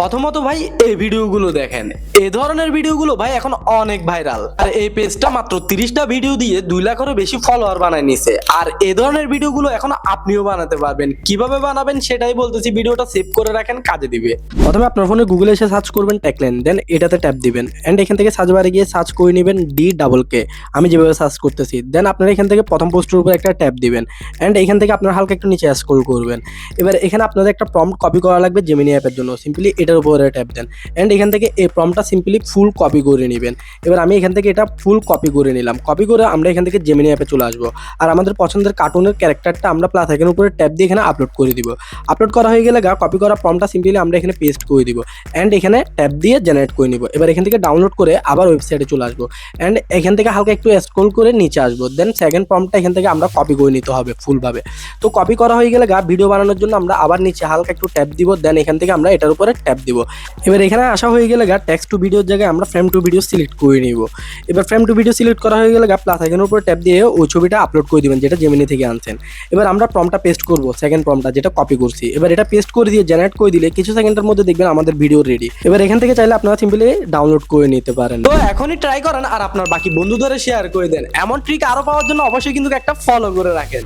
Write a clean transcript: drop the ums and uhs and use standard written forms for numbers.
প্রথমত ভাই এই ভিডিওগুলো দেখেন, এই ধরনের ভিডিওগুলো ভাই এখন অনেক ভাইরাল। আর এই পেজটা মাত্র 30টা ভিডিও দিয়ে 2 লাখেরও বেশি ফলোয়ার বানায় নিছে। আর এই ধরনের ভিডিওগুলো এখন আপনিও বানাতে পারবেন। কিভাবে বানাবেন সেটাই বলতেছি, ভিডিওটা সেভ করে রাখেন, কাজে দিবে। প্রথমে আপনার ফোনে গুগলে এসে সার্চ করবেন ট্যাগলাইন, দেন এটাতে ট্যাপ দিবেন এন্ড এখান থেকে সার্চ বারে গিয়ে সার্চ করে নেবেন D-K, আমি যেভাবে সার্চ করতেছি। দেন আপনারা এখান থেকে প্রথম পোস্টের উপর একটা ট্যাপ দিবেন এন্ড এখান থেকে আপনারা হালকা একটু নিচে স্ক্রল করবেন। এবার এখানে আপনাদের একটা প্রম্পট কপি করা লাগবে জেমিনি অ্যাপের জন্য, সিম্পলি এটার উপরে ট্যাপ দেন এন্ড এখান থেকে এই প্রম্পটটা সিম্পলি ফুল কপি করে নেবেন। এবার আমি এখান থেকে এটা ফুল কপি করে নিলাম। কপি করে আমরা এখান থেকে জেমিনি অ্যাপে চলে আসবো আর আমাদের পছন্দের কার্টুনের ক্যারেক্টারটা আমরা প্লাস আইকনের উপরে ট্যাপ দিয়ে এখানে আপলোড করে দিব। আপলোড করা হয়ে গেলে কপি করা প্রম্পটটা সিম্পলি আমরা এখানে পেস্ট করে দিব এন্ড এখানে ট্যাপ দিয়ে জেনারেট করে নিব। এবার এখান থেকে ডাউনলোড করে আবার ওয়েবসাইটে চলে আসবো এন্ড এখান থেকে হালকা একটু স্ক্রল করে নিচে আসবো। দেন সেকেন্ড প্রম্পটটা এখান থেকে আমরা কপি করে নিতে হবে ফুলভাবে। তো কপি করা হয়ে গেলে ভিডিও বানানোর জন্য আমরা আবার নিচে হালকা একটু ট্যাপ দিব। দেন এখান থেকে আমরা এটার উপরে ট্যাপ দিব। এবার এখানে আসা হয়ে গেলে টেক্সট টু ভিডিওর জায়গায় আমরা ফ্রেম টু ভিডিও সিলেক্ট করে নিব। এবার ফ্রেম টু ভিডিও সিলেক্ট করা হয়ে গেলে প্লাস আইকনের উপরে ট্যাপ দিয়ে ওই ছবিটা আপলোড করে দিবেন যেটা জেমিনি থেকে আনছেন। এবার আমরা প্রম্পটটা পেস্ট করব, সেকেন্ড প্রম্পটটা যেটা কপি করছি। এবার এটা পেস্ট করে দিয়ে জেনারেট করে দিলে কিছু সেকেন্ডের মধ্যে দেখবেন আমাদের ভিডিও রেডি। এবার এখান থেকে চাইলে আপনারা সিম্পলি ডাউনলোড করে নিতে পারেন। তো এখনই ট্রাই করেন আর আপনার বাকি বন্ধুদের শেয়ার করে দেন। এমন ট্রিক আরো পাওয়ার জন্য অবশ্যই কিন্তু একটা ফলো করে রাখেন।